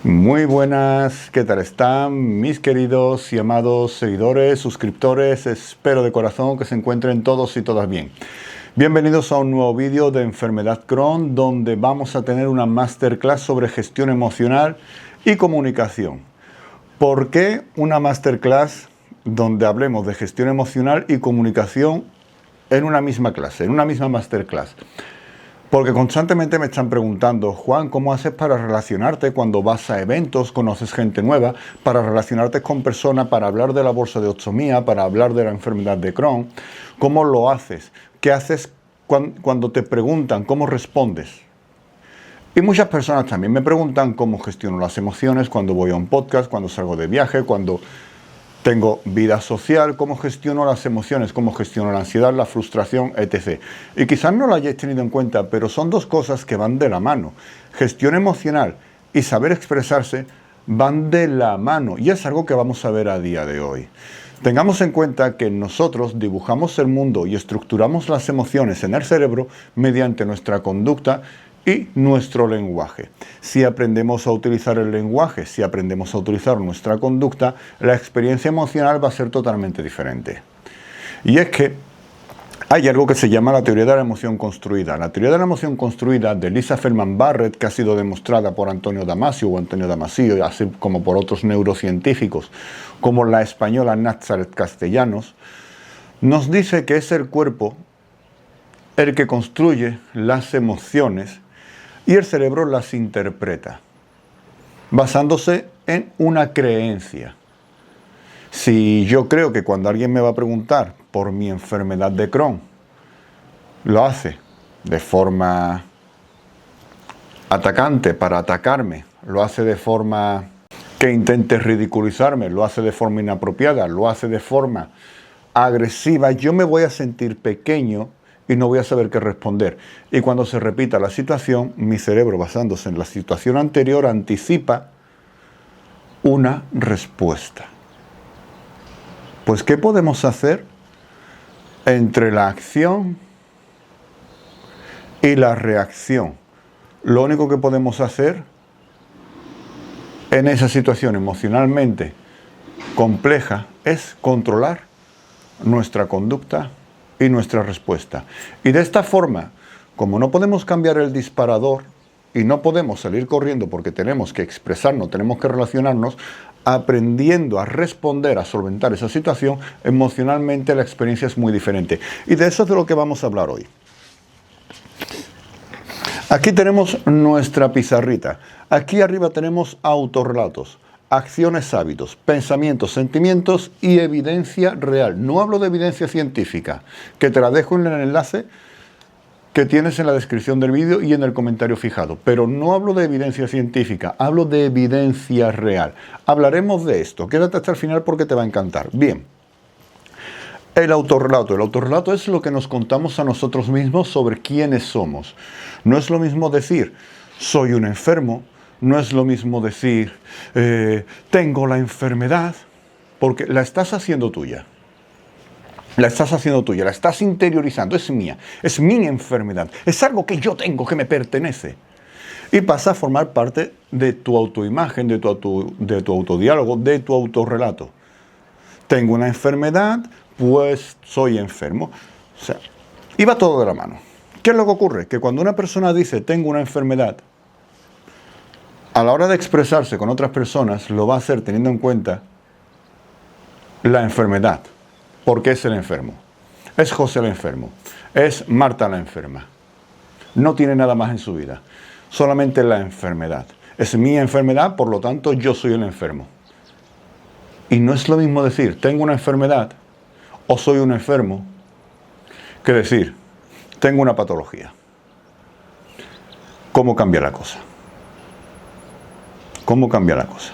Muy buenas, ¿qué tal están mis queridos y amados seguidores, suscriptores? Espero de corazón que se encuentren todos y todas bien. Bienvenidos a un nuevo vídeo de Enfermedad Crohn, donde vamos a tener una masterclass sobre gestión emocional y comunicación. ¿Por qué una masterclass donde hablemos de gestión emocional y comunicación en una misma clase, en una misma masterclass? Porque constantemente me están preguntando, Juan, ¿cómo haces para relacionarte cuando vas a eventos, conoces gente nueva, para relacionarte con personas, para hablar de la bolsodeoxomía, para hablar de la enfermedad de Crohn? ¿Cómo lo haces? ¿Qué haces cuando te preguntan? ¿Cómo respondes? Y muchas personas también me preguntan cómo gestiono las emociones cuando voy a un podcast, cuando salgo de viaje, cuando tengo vida social, cómo gestiono las emociones, cómo gestiono la ansiedad, la frustración, etc. Y quizás no lo hayáis tenido en cuenta, pero son dos cosas que van de la mano. Gestión emocional y saber expresarse van de la mano, y es algo que vamos a ver a día de hoy. Tengamos en cuenta que nosotros dibujamos el mundo y estructuramos las emociones en el cerebro mediante nuestra conducta y nuestro lenguaje. Si aprendemos a utilizar el lenguaje, si aprendemos a utilizar nuestra conducta, la experiencia emocional va a ser totalmente diferente. Y es que hay algo que se llama la teoría de la emoción construida. La teoría de la emoción construida de Lisa Feldman Barrett, que ha sido demostrada por Antonio Damasio así como por otros neurocientíficos, como la española Nazaret Castellanos, nos dice que es el cuerpo el que construye las emociones y el cerebro las interpreta, basándose en una creencia. Si yo creo que cuando alguien me va a preguntar por mi enfermedad de Crohn, lo hace de forma atacante para atacarme, lo hace de forma que intente ridiculizarme, lo hace de forma inapropiada, lo hace de forma agresiva, yo me voy a sentir pequeño y no voy a saber qué responder. Y cuando se repita la situación, mi cerebro, basándose en la situación anterior, anticipa una respuesta. Pues, ¿qué podemos hacer entre la acción y la reacción? Lo único que podemos hacer en esa situación emocionalmente compleja es controlar nuestra conducta y nuestra respuesta. Y de esta forma, como no podemos cambiar el disparador y no podemos salir corriendo porque tenemos que expresarnos, tenemos que relacionarnos, aprendiendo a responder, a solventar esa situación, emocionalmente la experiencia es muy diferente. Y de eso es de lo que vamos a hablar hoy. Aquí tenemos nuestra pizarrita. Aquí arriba tenemos autorrelatos, acciones, hábitos, pensamientos, sentimientos y evidencia real. No hablo de evidencia científica, que te la dejo en el enlace que tienes en la descripción del vídeo y en el comentario fijado. Pero no hablo de evidencia científica, hablo de evidencia real. Hablaremos de esto. Quédate hasta el final porque te va a encantar. Bien. El autorrelato. El autorrelato es lo que nos contamos a nosotros mismos sobre quiénes somos. No es lo mismo decir, soy un enfermo. No es lo mismo decir, tengo la enfermedad, porque la estás haciendo tuya. La estás haciendo tuya, la estás interiorizando, es mía, es mi enfermedad, es algo que yo tengo, que me pertenece. Y pasa a formar parte de tu autoimagen, de tu autodiálogo, de tu autorrelato. Tengo una enfermedad, pues soy enfermo. O sea, y va todo de la mano. ¿Qué es lo que ocurre? Que cuando una persona dice, tengo una enfermedad, a la hora de expresarse con otras personas, lo va a hacer teniendo en cuenta la enfermedad. Porque es el enfermo. Es José el enfermo. Es Marta la enferma. No tiene nada más en su vida. Solamente la enfermedad. Es mi enfermedad, por lo tanto, yo soy el enfermo. Y no es lo mismo decir, tengo una enfermedad o soy un enfermo, que decir, tengo una patología. ¿Cómo cambia la cosa? ¿Cómo cambia la cosa?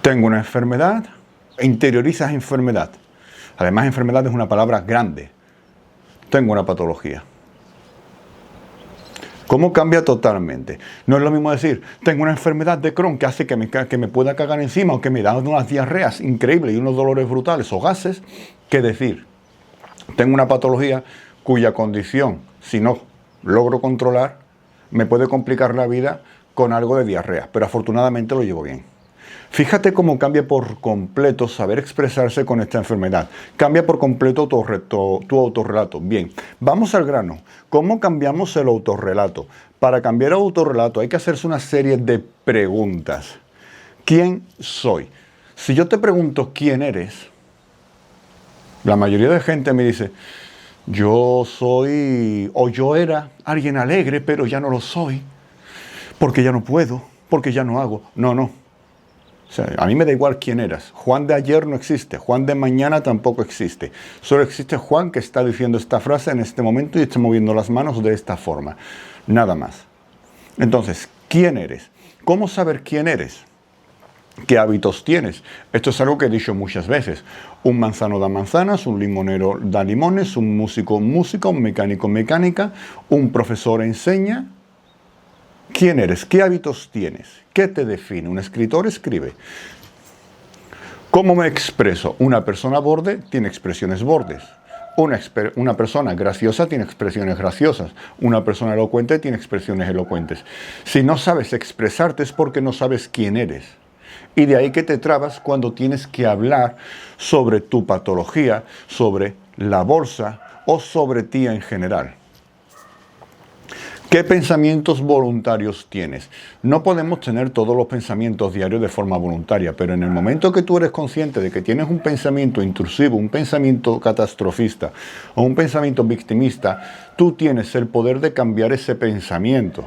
Tengo una enfermedad, interiorizas enfermedad. Además, enfermedad es una palabra grande. Tengo una patología. ¿Cómo cambia totalmente? No es lo mismo decir, tengo una enfermedad de Crohn que hace que me pueda cagar encima o que me da unas diarreas increíbles y unos dolores brutales o gases, que decir, tengo una patología cuya condición, si no logro controlar, me puede complicar la vida con algo de diarrea, pero afortunadamente lo llevo bien. Fíjate cómo cambia por completo saber expresarse con esta enfermedad. Cambia por completo tu autorrelato. Bien, vamos al grano. ¿Cómo cambiamos el autorrelato? Para cambiar el autorrelato hay que hacerse una serie de preguntas. ¿Quién soy? Si yo te pregunto quién eres, la mayoría de gente me dice, yo soy o yo era alguien alegre, pero ya no lo soy, porque ya no puedo, porque ya no hago. No. O sea, a mí me da igual quién eras. Juan de ayer no existe, Juan de mañana tampoco existe. Solo existe Juan que está diciendo esta frase en este momento y está moviendo las manos de esta forma. Nada más. Entonces, ¿quién eres? ¿Cómo saber quién eres? ¿Qué hábitos tienes? Esto es algo que he dicho muchas veces. Un manzano da manzanas, un limonero da limones, un músico música, un mecánico mecánica, un profesor enseña. ¿Quién eres? ¿Qué hábitos tienes? ¿Qué te define? Un escritor escribe. ¿Cómo me expreso? Una persona borde tiene expresiones bordes. Una persona graciosa tiene expresiones graciosas. Una persona elocuente tiene expresiones elocuentes. Si no sabes expresarte es porque no sabes quién eres. Y de ahí que te trabas cuando tienes que hablar sobre tu patología, sobre la bolsa o sobre ti en general. ¿Qué pensamientos voluntarios tienes? No podemos tener todos los pensamientos diarios de forma voluntaria, pero en el momento que tú eres consciente de que tienes un pensamiento intrusivo, un pensamiento catastrofista o un pensamiento victimista, tú tienes el poder de cambiar ese pensamiento.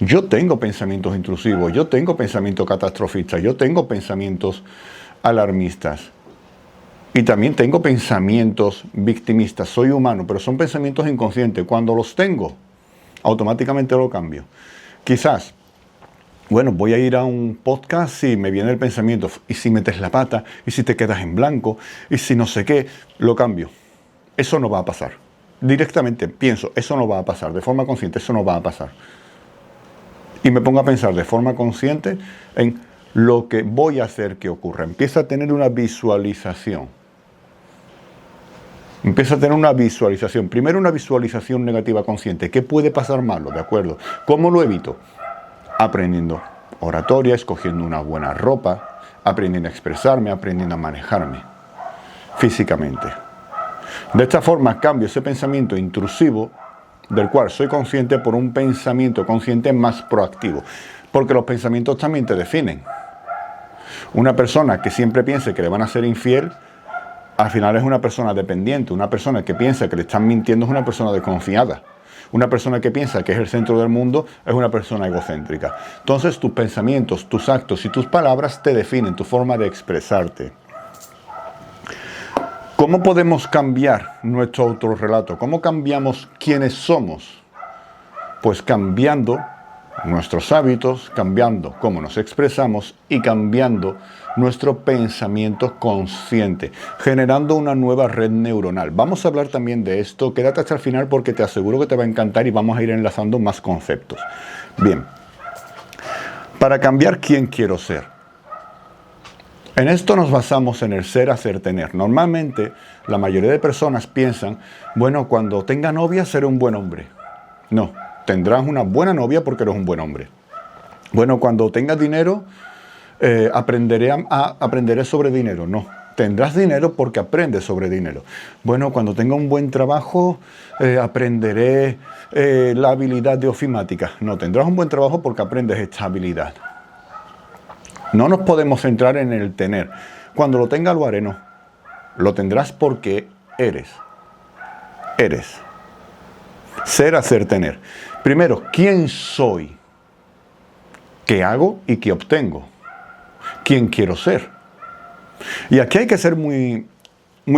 Yo tengo pensamientos intrusivos, yo tengo pensamientos catastrofistas, yo tengo pensamientos alarmistas. Y también tengo pensamientos victimistas. Soy humano, pero son pensamientos inconscientes. Cuando los tengo, automáticamente lo cambio. Quizás, bueno, voy a ir a un podcast y me viene el pensamiento, y si metes la pata, y si te quedas en blanco, y si no sé qué, lo cambio. Eso no va a pasar. Directamente pienso, eso no va a pasar. De forma consciente, eso no va a pasar. Y me pongo a pensar de forma consciente en lo que voy a hacer que ocurra. Empieza a tener una visualización. Empieza a tener una visualización. Primero una visualización negativa consciente. ¿Qué puede pasar malo? ¿De acuerdo? ¿Cómo lo evito? Aprendiendo oratoria, escogiendo una buena ropa, aprendiendo a expresarme, aprendiendo a manejarme físicamente. De esta forma cambio ese pensamiento intrusivo del cual soy consciente por un pensamiento consciente más proactivo. Porque los pensamientos también te definen. Una persona que siempre piense que le van a ser infiel, al final es una persona dependiente. Una persona que piensa que le están mintiendo es una persona desconfiada. Una persona que piensa que es el centro del mundo es una persona egocéntrica. Entonces tus pensamientos, tus actos y tus palabras te definen, tu forma de expresarte. ¿Cómo podemos cambiar nuestro autorrelato? ¿Cómo cambiamos quiénes somos? Pues cambiando nuestros hábitos, cambiando cómo nos expresamos y cambiando nuestro pensamiento consciente, generando una nueva red neuronal. Vamos a hablar también de esto. Quédate hasta el final porque te aseguro que te va a encantar y vamos a ir enlazando más conceptos. Bien, para cambiar quién quiero ser. En esto nos basamos en el ser, hacer, tener. Normalmente, la mayoría de personas piensan, bueno, cuando tenga novia seré un buen hombre. No, tendrás una buena novia porque eres un buen hombre. Bueno, cuando tengas dinero, aprenderé sobre dinero. No, tendrás dinero porque aprendes sobre dinero. Bueno, cuando tenga un buen trabajo, aprenderé la habilidad de ofimática. No, tendrás un buen trabajo porque aprendes esta habilidad. No nos podemos centrar en el tener. Cuando lo tenga lo haré, no. Lo tendrás porque eres. Eres. Ser, hacer, tener. Primero, ¿quién soy? ¿Qué hago y qué obtengo? ¿Quién quiero ser? Y aquí hay que ser muy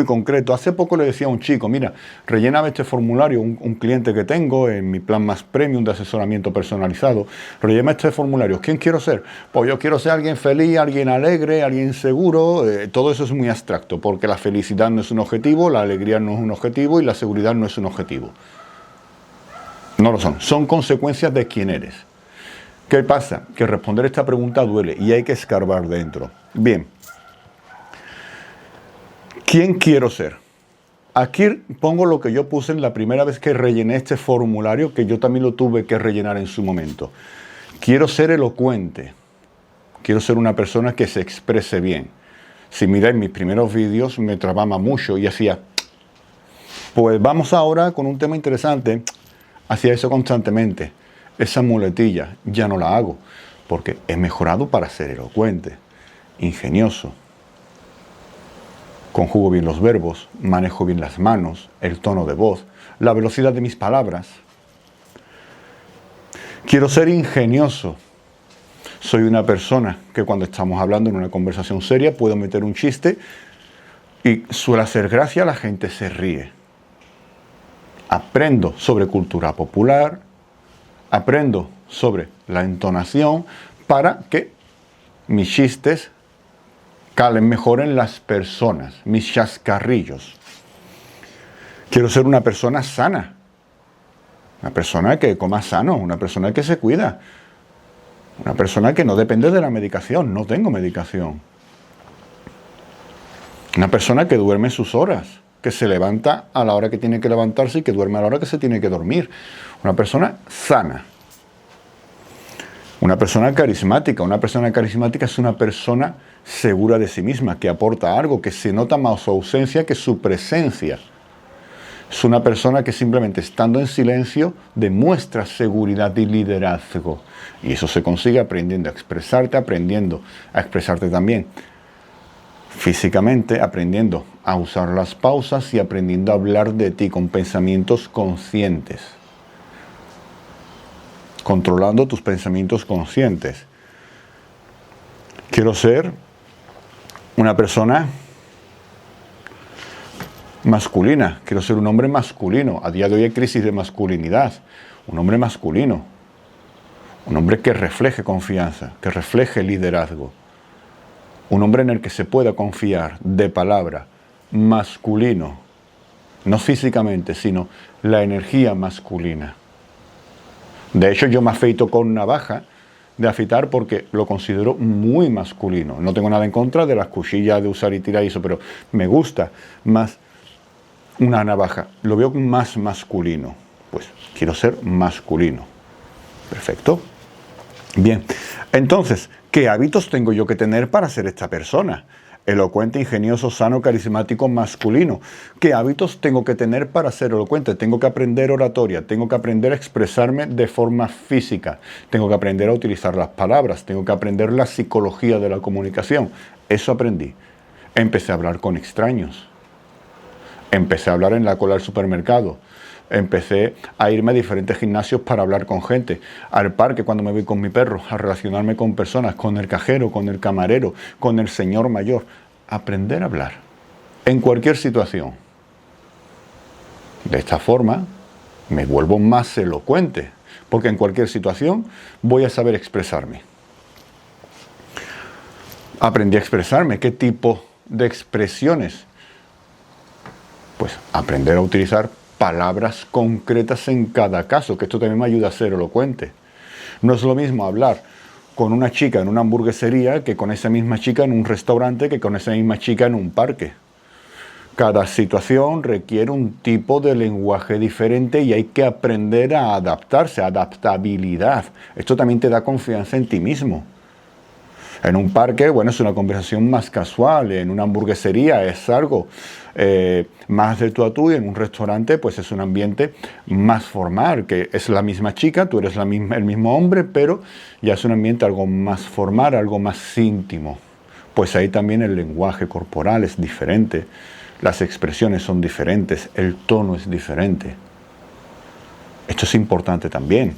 concreto. Hace poco le decía a un chico, mira, relléname este formulario, un cliente que tengo en mi plan más premium de asesoramiento personalizado, rellena este formulario. ¿Quién quiero ser? Pues yo quiero ser alguien feliz, alguien alegre, alguien seguro. Todo eso es muy abstracto, porque la felicidad no es un objetivo, la alegría no es un objetivo y la seguridad no es un objetivo. No lo son, son consecuencias de quién eres. ¿Qué pasa? Que responder esta pregunta duele y hay que escarbar dentro. Bien. ¿Quién quiero ser? Aquí pongo lo que yo puse en la primera vez que rellené este formulario, que yo también lo tuve que rellenar en su momento. Quiero ser elocuente. Quiero ser una persona que se exprese bien. Si miráis mis primeros vídeos, me trababa mucho y hacía... Pues vamos ahora con un tema interesante. Hacía eso constantemente. Esa muletilla ya no la hago, porque he mejorado para ser elocuente, ingenioso. Conjugo bien los verbos, manejo bien las manos, el tono de voz, la velocidad de mis palabras. Quiero ser ingenioso. Soy una persona que cuando estamos hablando en una conversación seria puedo meter un chiste y suele hacer gracia, la gente se ríe. Aprendo sobre cultura popular, aprendo sobre la entonación para que mis chistes calen mejor en las personas, mis chascarrillos. Quiero ser una persona sana, una persona que coma sano, una persona que se cuida, una persona que no depende de la medicación, no tengo medicación. Una persona que duerme sus horas, que se levanta a la hora que tiene que levantarse y que duerme a la hora que se tiene que dormir. Una persona sana. Una persona carismática. Una persona carismática es una persona segura de sí misma, que aporta algo, que se nota más su ausencia que su presencia. Es una persona que simplemente estando en silencio demuestra seguridad y liderazgo. Y eso se consigue aprendiendo a expresarte también físicamente, aprendiendo a usar las pausas y aprendiendo a hablar de ti con pensamientos conscientes. Controlando tus pensamientos conscientes. Quiero ser una persona masculina. Quiero ser un hombre masculino. A día de hoy hay crisis de masculinidad. Un hombre masculino. Un hombre que refleje confianza, que refleje liderazgo. Un hombre en el que se pueda confiar, de palabra, masculino. No físicamente, sino la energía masculina. De hecho, yo me afeito con navaja de afeitar porque lo considero muy masculino. No tengo nada en contra de las cuchillas de usar y tirar y eso, pero me gusta más una navaja. Lo veo más masculino. Pues quiero ser masculino. Perfecto. Bien. Entonces, ¿qué hábitos tengo yo que tener para ser esta persona? Elocuente, ingenioso, sano, carismático, masculino. ¿Qué hábitos tengo que tener para ser elocuente? Tengo que aprender oratoria, tengo que aprender a expresarme de forma física, tengo que aprender a utilizar las palabras, tengo que aprender la psicología de la comunicación. Eso aprendí. Empecé a hablar con extraños. Empecé a hablar en la cola del supermercado. Empecé a irme a diferentes gimnasios para hablar con gente, al parque cuando me voy con mi perro, a relacionarme con personas, con el cajero, con el camarero, con el señor mayor. Aprender a hablar en cualquier situación. De esta forma me vuelvo más elocuente, porque en cualquier situación voy a saber expresarme. Aprendí a expresarme. ¿Qué tipo de expresiones? Pues aprender a utilizar palabras concretas en cada caso, que esto también me ayuda a ser elocuente. No es lo mismo hablar con una chica en una hamburguesería que con esa misma chica en un restaurante, que con esa misma chica en un parque. Cada situación requiere un tipo de lenguaje diferente y hay que aprender a adaptarse, adaptabilidad. Esto también te da confianza en ti mismo. En un parque, bueno, es una conversación más casual. En una hamburguesería es algo más de tú a tú. Y en un restaurante, pues es un ambiente más formal, que es la misma chica, tú eres el mismo hombre, pero ya es un ambiente algo más formal, algo más íntimo. Pues ahí también el lenguaje corporal es diferente, las expresiones son diferentes, el tono es diferente. Esto es importante también.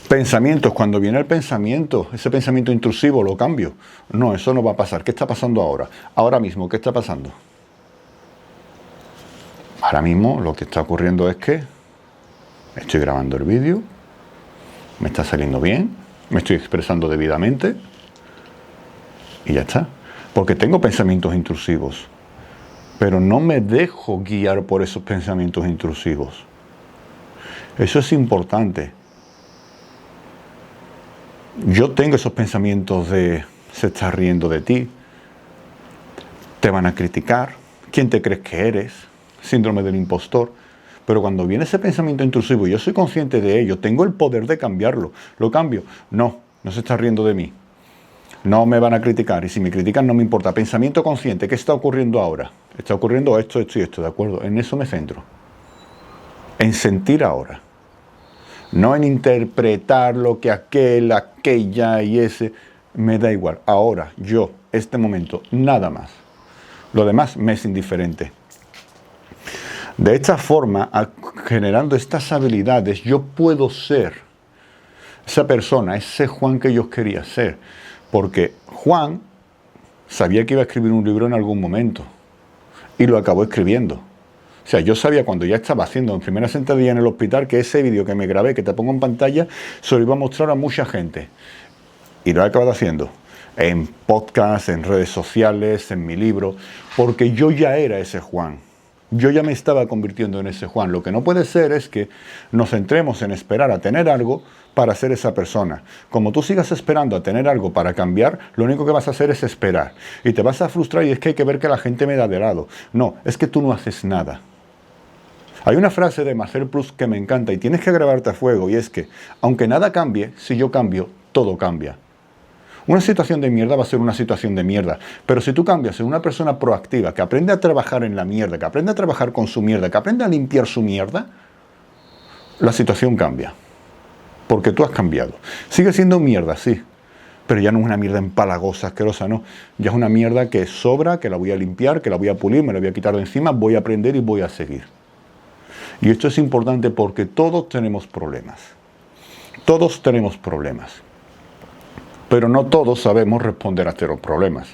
Pensamientos, cuando viene el pensamiento, ese pensamiento intrusivo, lo cambio. No, eso no va a pasar. ¿Qué está pasando ahora? Ahora mismo, ¿qué está pasando? Ahora mismo lo que está ocurriendo es que estoy grabando el vídeo, me está saliendo bien, me estoy expresando debidamente y ya está. Porque tengo pensamientos intrusivos, pero no me dejo guiar por esos pensamientos intrusivos. Eso es importante. Yo tengo esos pensamientos de se está riendo de ti, te van a criticar, ¿quién te crees que eres? Síndrome del impostor. Pero cuando viene ese pensamiento intrusivo y yo soy consciente de ello, tengo el poder de cambiarlo. ¿Lo cambio? No se está riendo de mí. No me van a criticar, y si me critican no me importa. Pensamiento consciente, ¿qué está ocurriendo ahora? Está ocurriendo esto, esto y esto, ¿de acuerdo? En eso me centro. En sentir ahora. No en interpretar lo que aquel, aquella y ese. Me da igual. Ahora, yo, este momento, nada más. Lo demás me es indiferente. De esta forma, generando estas habilidades, yo puedo ser esa persona, ese Juan que yo quería ser. Porque Juan sabía que iba a escribir un libro en algún momento. Y lo acabó escribiendo. O sea, yo sabía cuando ya estaba haciendo en primera sentadilla en el hospital que ese vídeo que me grabé, que te pongo en pantalla, se lo iba a mostrar a mucha gente. Y lo he acabado haciendo. En podcast, en redes sociales, en mi libro. Porque yo ya era ese Juan. Yo ya me estaba convirtiendo en ese Juan. Lo que no puede ser es que nos centremos en esperar a tener algo para ser esa persona. Como tú sigas esperando a tener algo para cambiar, lo único que vas a hacer es esperar. Y te vas a frustrar y es que hay que ver que la gente me da de lado. No, es que tú no haces nada. Hay una frase de Marcel Proust que me encanta y tienes que grabarte a fuego y es que, aunque nada cambie, si yo cambio, todo cambia. Una situación de mierda va a ser una situación de mierda, pero si tú cambias en una persona proactiva, que aprende a trabajar en la mierda, que aprende a trabajar con su mierda, que aprende a limpiar su mierda, la situación cambia. Porque tú has cambiado. Sigue siendo mierda, sí, pero ya no es una mierda empalagosa, asquerosa, no. Ya es una mierda que sobra, que la voy a limpiar, que la voy a pulir, me la voy a quitar de encima, voy a aprender y voy a seguir. Y esto es importante porque todos tenemos problemas. Todos tenemos problemas. Pero no todos sabemos responder a estos problemas.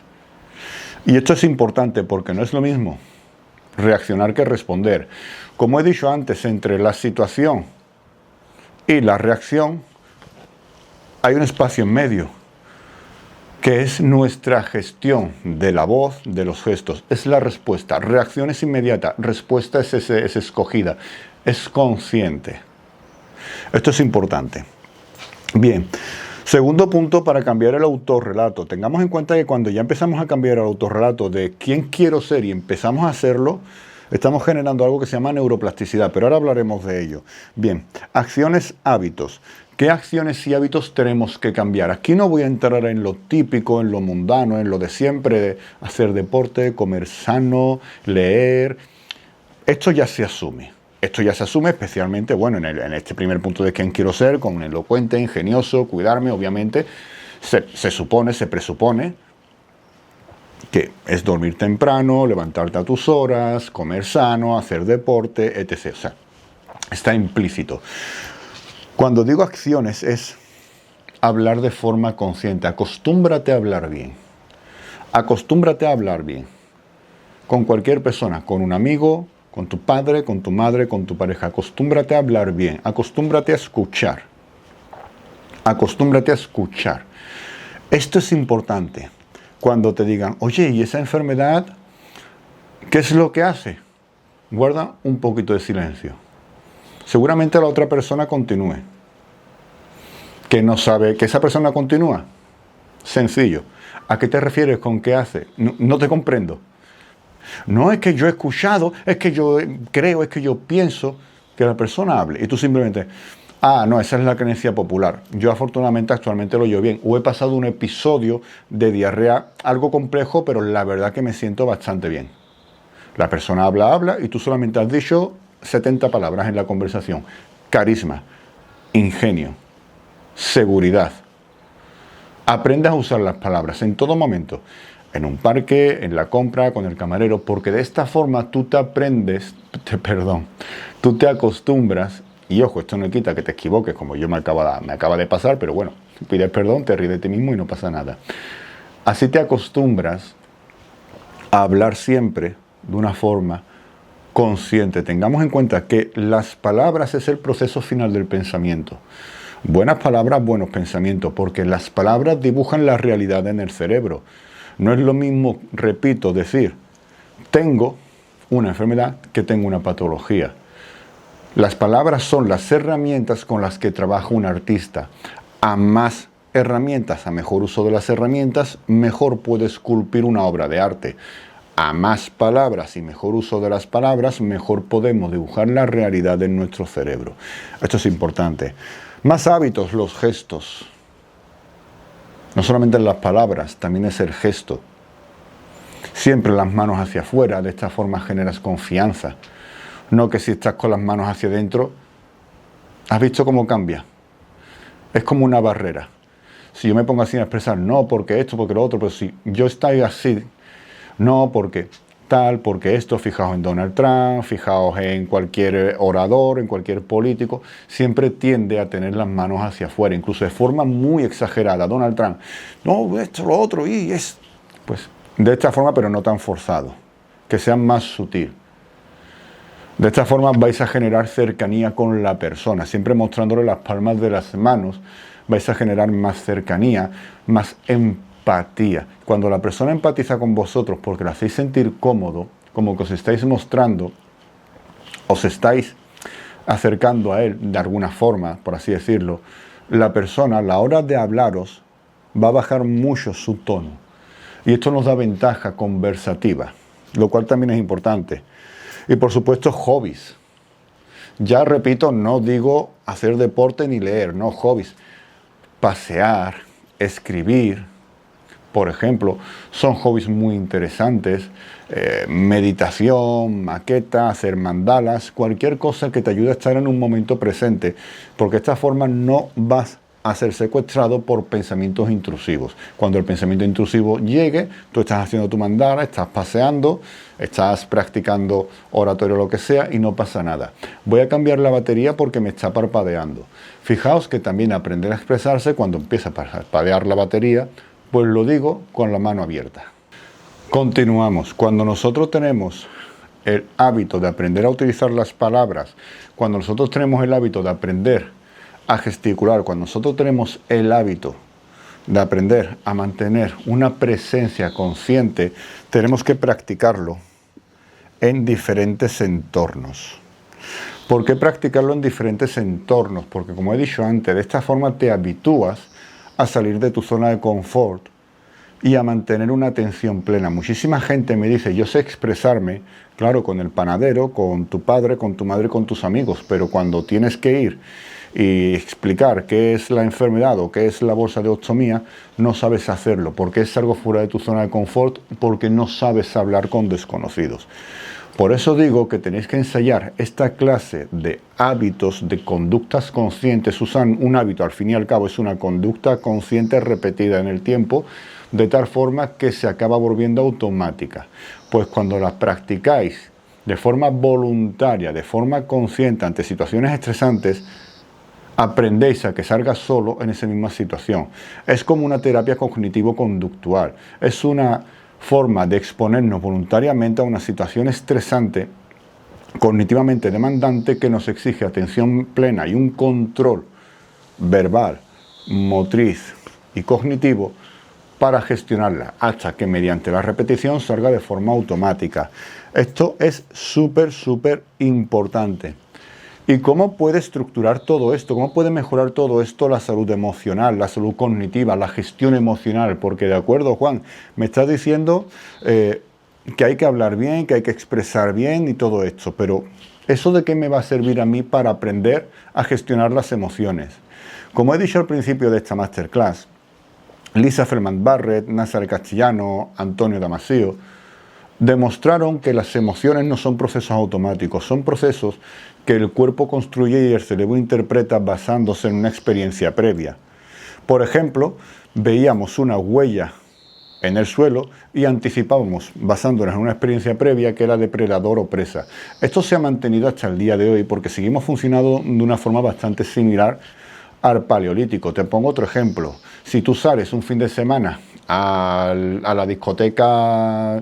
Y esto es importante porque no es lo mismo reaccionar que responder. Como he dicho antes, entre la situación y la reacción hay un espacio en medio, que es nuestra gestión de la voz, de los gestos. Es la respuesta. Reacción es inmediata, respuesta es escogida, es consciente. Esto es importante. Bien. Segundo punto para cambiar el autorrelato. Tengamos en cuenta que cuando ya empezamos a cambiar el autorrelato de quién quiero ser y empezamos a hacerlo, estamos generando algo que se llama neuroplasticidad, pero ahora hablaremos de ello. Bien, acciones, hábitos. ¿Qué acciones y hábitos tenemos que cambiar? Aquí no voy a entrar en lo típico, en lo mundano, en lo de siempre, de hacer deporte, comer sano, leer. Esto ya se asume. Esto ya se asume especialmente, bueno, en este primer punto de quién quiero ser, con elocuente, ingenioso, cuidarme, obviamente, se supone, se presupone que es dormir temprano, levantarte a tus horas, comer sano, hacer deporte, etc. O sea, está implícito. Cuando digo acciones es hablar de forma consciente. Acostúmbrate a hablar bien. Acostúmbrate a hablar bien. Con cualquier persona, con un amigo, con tu padre, con tu madre, con tu pareja. Acostúmbrate a hablar bien. Acostúmbrate a escuchar. Acostúmbrate a escuchar. Esto es importante. Cuando te digan, oye, ¿y esa enfermedad qué es lo que hace? Guarda un poquito de silencio. Seguramente la otra persona continúe. ¿Que no sabe que esa persona continúa? Sencillo. ¿A qué te refieres con qué hace? No te comprendo. No es que yo he escuchado, es que yo creo, es que yo pienso que la persona hable. Y tú simplemente, no, esa es la creencia popular. Yo afortunadamente actualmente lo llevo bien. O he pasado un episodio de diarrea algo complejo, pero la verdad que me siento bastante bien. La persona habla y tú solamente has dicho 70 palabras en la conversación. Carisma, ingenio, seguridad. Aprendas a usar las palabras en todo momento. En un parque, en la compra, con el camarero, porque de esta forma tú te acostumbras, y ojo, esto no quita que te equivoques, como yo me acaba de pasar, pero bueno, pides perdón, te ríes de ti mismo y no pasa nada. Así te acostumbras a hablar siempre de una forma consciente. Tengamos en cuenta que las palabras es el proceso final del pensamiento. Buenas palabras, buenos pensamientos, porque las palabras dibujan la realidad en el cerebro. No es lo mismo, repito, decir, tengo una enfermedad que tengo una patología. Las palabras son las herramientas con las que trabaja un artista. A más herramientas, a mejor uso de las herramientas, mejor puede esculpir una obra de arte. a más palabras y mejor uso de las palabras, mejor podemos dibujar la realidad en nuestro cerebro. Esto es importante. Más hábitos, los gestos. No solamente las palabras, también es el gesto. Siempre las manos hacia afuera, de esta forma generas confianza. No que si estás con las manos hacia adentro, ¿has visto cómo cambia? Es como una barrera. Si yo me pongo así a expresar, no porque esto, porque lo otro, pero si yo estoy así, no porque tal, porque esto, fijaos en Donald Trump, fijaos en cualquier orador, en cualquier político, siempre tiende a tener las manos hacia afuera, incluso de forma muy exagerada. Donald Trump, no, esto, lo otro, y es... Pues de esta forma, pero no tan forzado, que sea más sutil. De esta forma vais a generar cercanía con la persona, siempre mostrándole las palmas de las manos, vais a generar más cercanía, más empatía. Cuando la persona empatiza con vosotros porque la hacéis sentir cómodo, como que os estáis mostrando, os estáis acercando a él de alguna forma, por así decirlo, la persona a la hora de hablaros va a bajar mucho su tono. Y esto nos da ventaja conversativa, lo cual también es importante. Y por supuesto, hobbies. Ya repito, no digo hacer deporte ni leer, no, hobbies. Pasear, escribir, por ejemplo, son hobbies muy interesantes. Meditación, maqueta, hacer mandalas, cualquier cosa que te ayude a estar en un momento presente, porque de esta forma no vas a ser secuestrado por pensamientos intrusivos. Cuando el pensamiento intrusivo llegue, tú estás haciendo tu mandala, estás paseando, estás practicando oratorio o lo que sea y no pasa nada. Voy a cambiar la batería porque me está parpadeando. Fijaos que también aprender a expresarse cuando empieza a parpadear la batería, pues lo digo con la mano abierta. Continuamos. Cuando nosotros tenemos el hábito de aprender a utilizar las palabras, cuando nosotros tenemos el hábito de aprender a gesticular, cuando nosotros tenemos el hábito de aprender a mantener una presencia consciente, tenemos que practicarlo en diferentes entornos. ¿Por qué practicarlo en diferentes entornos? Porque como he dicho antes, de esta forma te habitúas a salir de tu zona de confort y a mantener una atención plena. Muchísima gente me dice, yo sé expresarme, claro, con el panadero, con tu padre, con tu madre, con tus amigos, pero cuando tienes que ir y explicar qué es la enfermedad o qué es la bolsa de ostomía, no sabes hacerlo, porque es algo fuera de tu zona de confort, porque no sabes hablar con desconocidos. Por eso digo que tenéis que ensayar esta clase de hábitos, de conductas conscientes. Usan un hábito, al fin y al cabo, es una conducta consciente repetida en el tiempo, de tal forma que se acaba volviendo automática. Pues cuando las practicáis de forma voluntaria, de forma consciente ante situaciones estresantes, aprendéis a que salga solo en esa misma situación. Es como una terapia cognitivo-conductual. Es una forma de exponernos voluntariamente a una situación estresante, cognitivamente demandante, que nos exige atención plena y un control verbal, motriz y cognitivo para gestionarla, hasta que mediante la repetición salga de forma automática. Esto es súper importante. ¿Y cómo puede estructurar todo esto? ¿Cómo puede mejorar todo esto la salud emocional, la salud cognitiva, la gestión emocional? Porque de acuerdo, Juan, me estás diciendo que hay que hablar bien, que hay que expresar bien y todo esto, pero ¿eso de qué me va a servir a mí para aprender a gestionar las emociones? Como he dicho al principio de esta masterclass, Lisa Feldman Barrett, Nazaré Castellano, Antonio Damasio, demostraron que las emociones no son procesos automáticos, son procesos que el cuerpo construye y el cerebro interpreta basándose en una experiencia previa. Por ejemplo, veíamos una huella en el suelo y anticipábamos, basándonos en una experiencia previa, que era depredador o presa. Esto se ha mantenido hasta el día de hoy porque seguimos funcionando de una forma bastante similar al paleolítico. Te pongo otro ejemplo. Si tú sales un fin de semana a la discoteca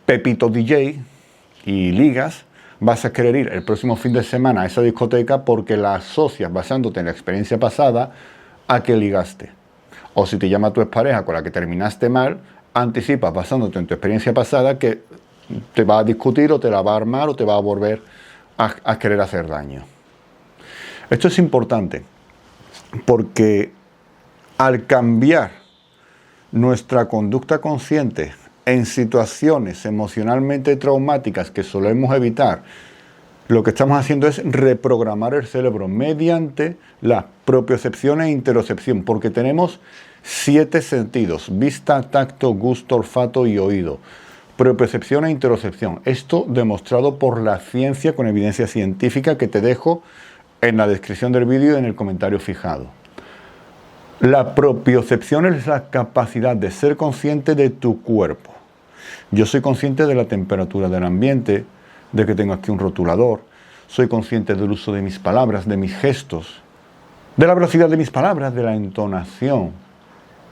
Pepito DJ y ligas, vas a querer ir el próximo fin de semana a esa discoteca porque la asocias, basándote en la experiencia pasada, a que ligaste. O si te llama tu expareja con la que terminaste mal, anticipas, basándote en tu experiencia pasada, que te va a discutir o te la va a armar o te va a volver a querer hacer daño. Esto es importante porque al cambiar nuestra conducta consciente en situaciones emocionalmente traumáticas que solemos evitar, lo que estamos haciendo es reprogramar el cerebro mediante la propiocepción e interocepción, porque tenemos 7 sentidos: vista, tacto, gusto, olfato y oído. Propiocepción e interocepción. Esto demostrado por la ciencia con evidencia científica, que te dejo en la descripción del vídeo y en el comentario fijado. La propiocepción es la capacidad de ser consciente de tu cuerpo. Yo soy consciente de la temperatura del ambiente, de que tengo aquí un rotulador, soy consciente del uso de mis palabras, de mis gestos, de la velocidad de mis palabras, de la entonación,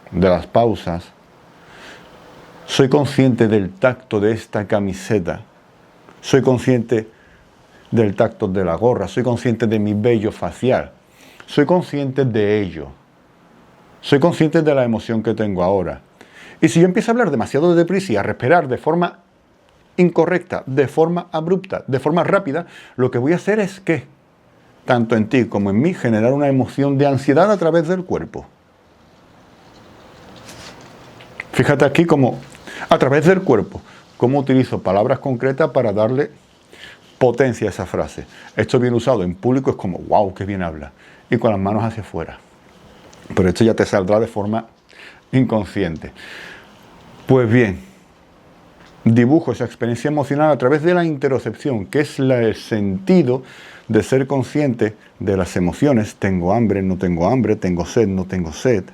de las pausas. Soy consciente del tacto de esta camiseta, soy consciente del tacto de la gorra, soy consciente de mi vello facial, soy consciente de ello, soy consciente de la emoción que tengo ahora. Y si yo empiezo a hablar demasiado deprisa y a respirar de forma incorrecta, de forma abrupta, de forma rápida, lo que voy a hacer es que, tanto en ti como en mí, generar una emoción de ansiedad a través del cuerpo. Fíjate aquí cómo, a través del cuerpo, cómo utilizo palabras concretas para darle potencia a esa frase. Esto bien usado en público es como, wow, qué bien habla. Y con las manos hacia afuera. Pero esto ya te saldrá de forma inconsciente. Pues bien, dibujo esa experiencia emocional a través de la interocepción, que es el sentido de ser consciente de las emociones. Tengo hambre, no tengo hambre, tengo sed, no tengo sed.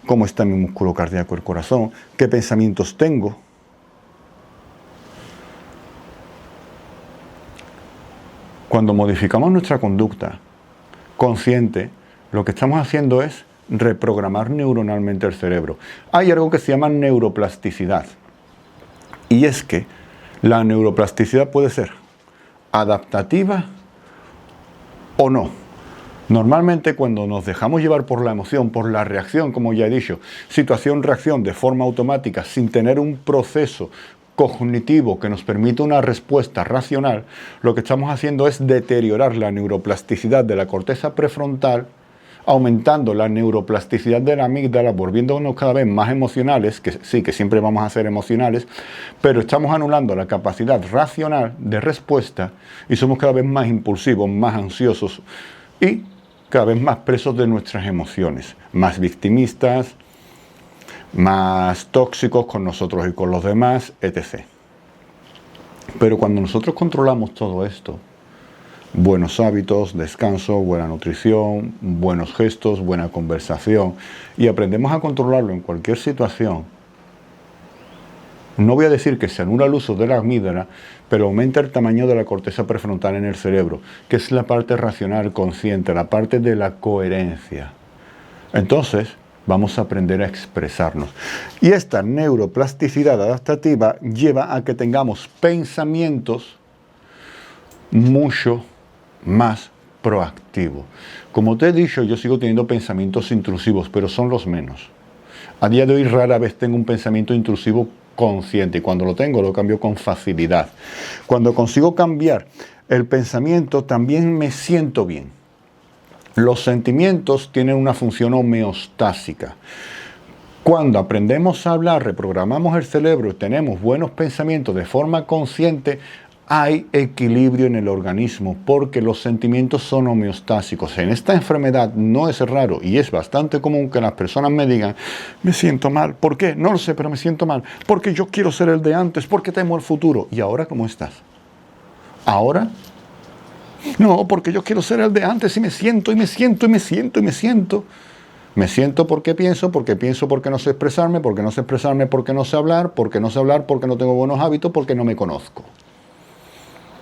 Cómo está mi músculo cardíaco, el corazón, qué pensamientos tengo. Cuando modificamos nuestra conducta consciente, lo que estamos haciendo es reprogramar neuronalmente el cerebro. Hay algo que se llama neuroplasticidad. Y es que la neuroplasticidad puede ser adaptativa o no. Normalmente cuando nos dejamos llevar por la emoción, por la reacción, como ya he dicho, situación-reacción de forma automática, sin tener un proceso cognitivo que nos permita una respuesta racional, lo que estamos haciendo es deteriorar la neuroplasticidad de la corteza prefrontal, aumentando la neuroplasticidad de la amígdala, volviéndonos cada vez más emocionales, que sí, que siempre vamos a ser emocionales, pero estamos anulando la capacidad racional de respuesta y somos cada vez más impulsivos, más ansiosos y cada vez más presos de nuestras emociones, más victimistas, más tóxicos con nosotros y con los demás, etc. Pero cuando nosotros controlamos todo esto, buenos hábitos, descanso, buena nutrición, buenos gestos, buena conversación, y aprendemos a controlarlo en cualquier situación, no voy a decir que se anula el uso de la amígdala, pero aumenta el tamaño de la corteza prefrontal en el cerebro, que es la parte racional, consciente, la parte de la coherencia. Entonces, vamos a aprender a expresarnos. Y esta neuroplasticidad adaptativa lleva a que tengamos pensamientos mucho más proactivos. Como te he dicho, yo sigo teniendo pensamientos intrusivos, pero son los menos. A día de hoy rara vez tengo un pensamiento intrusivo consciente, y cuando lo tengo lo cambio con facilidad. Cuando consigo cambiar el pensamiento también me siento bien. Los sentimientos tienen una función homeostásica. Cuando aprendemos a hablar, reprogramamos el cerebro y tenemos buenos pensamientos de forma consciente, hay equilibrio en el organismo porque los sentimientos son homeostásicos. En esta enfermedad no es raro y es bastante común que las personas me digan, me siento mal. ¿Por qué? No lo sé, pero me siento mal. Porque yo quiero ser el de antes, porque temo el futuro. ¿Y ahora cómo estás? ¿Ahora? No, porque yo quiero ser el de antes y me siento, y me siento, y me siento, y me siento. Me siento porque pienso porque no sé expresarme, porque no sé expresarme porque no sé hablar, porque no sé hablar porque no tengo buenos hábitos, porque no me conozco.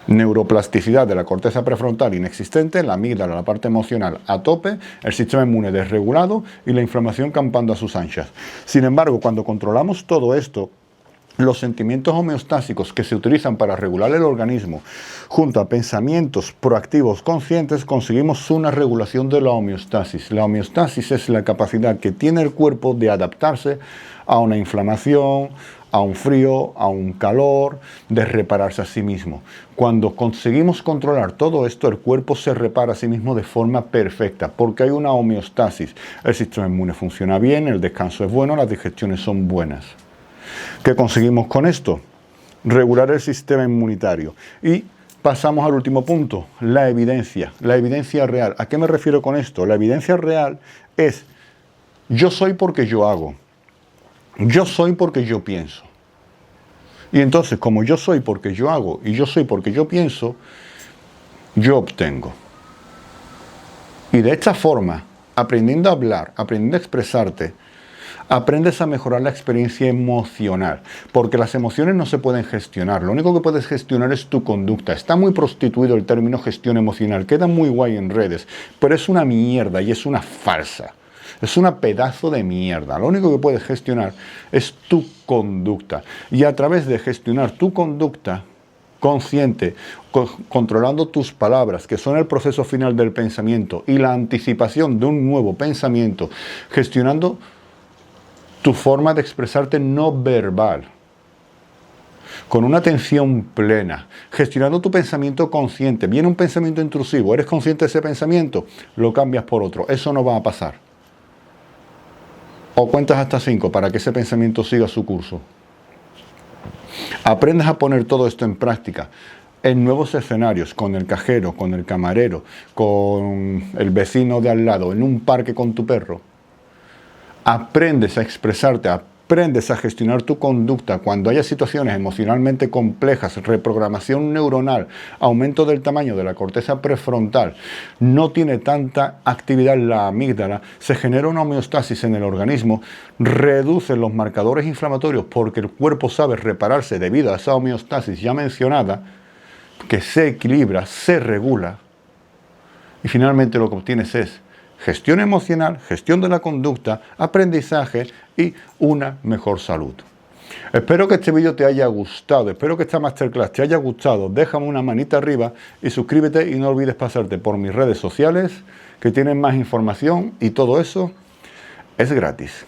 Neuroplasticidad de la corteza prefrontal inexistente, la amígdala, la parte emocional a tope, el sistema inmune desregulado y la inflamación campando a sus anchas. Sin embargo, cuando controlamos todo esto, los sentimientos homeostásicos que se utilizan para regular el organismo, junto a pensamientos proactivos conscientes, conseguimos una regulación de la homeostasis. La homeostasis es la capacidad que tiene el cuerpo de adaptarse a una inflamación, a un frío, a un calor, de repararse a sí mismo. Cuando conseguimos controlar todo esto, el cuerpo se repara a sí mismo de forma perfecta, porque hay una homeostasis. El sistema inmune funciona bien, el descanso es bueno, las digestiones son buenas. ¿Qué conseguimos con esto? Regular el sistema inmunitario. Y pasamos al último punto, la evidencia real. ¿A qué me refiero con esto? La evidencia real es: yo soy porque yo hago, yo soy porque yo pienso. Y entonces, como yo soy porque yo hago y yo soy porque yo pienso, yo obtengo. Y de esta forma, aprendiendo a hablar, aprendiendo a expresarte, aprendes a mejorar la experiencia emocional, porque las emociones no se pueden gestionar. Lo único que puedes gestionar es tu conducta. Está muy prostituido el término gestión emocional, queda muy guay en redes, pero es una mierda y es una farsa. Es una pedazo de mierda. Lo único que puedes gestionar es tu conducta. Y a través de gestionar tu conducta consciente, controlando tus palabras, que son el proceso final del pensamiento, y la anticipación de un nuevo pensamiento, gestionando tu forma de expresarte no verbal, con una atención plena, gestionando tu pensamiento consciente. Viene un pensamiento intrusivo, ¿eres consciente de ese pensamiento? Lo cambias por otro. Eso no va a pasar. O cuentas hasta 5 para que ese pensamiento siga su curso. Aprendes a poner todo esto en práctica en nuevos escenarios, con el cajero, con el camarero, con el vecino de al lado, en un parque con tu perro. Aprendes a expresarte, aprendes a gestionar tu conducta cuando haya situaciones emocionalmente complejas, reprogramación neuronal, aumento del tamaño de la corteza prefrontal, no tiene tanta actividad la amígdala, se genera una homeostasis en el organismo, reduce los marcadores inflamatorios porque el cuerpo sabe repararse debido a esa homeostasis ya mencionada, que se equilibra, se regula, y finalmente lo que obtienes es gestión emocional, gestión de la conducta, aprendizaje y una mejor salud. Espero que este vídeo te haya gustado, espero que esta masterclass te haya gustado. Déjame una manita arriba y suscríbete, y no olvides pasarte por mis redes sociales, que tienen más información, y todo eso es gratis.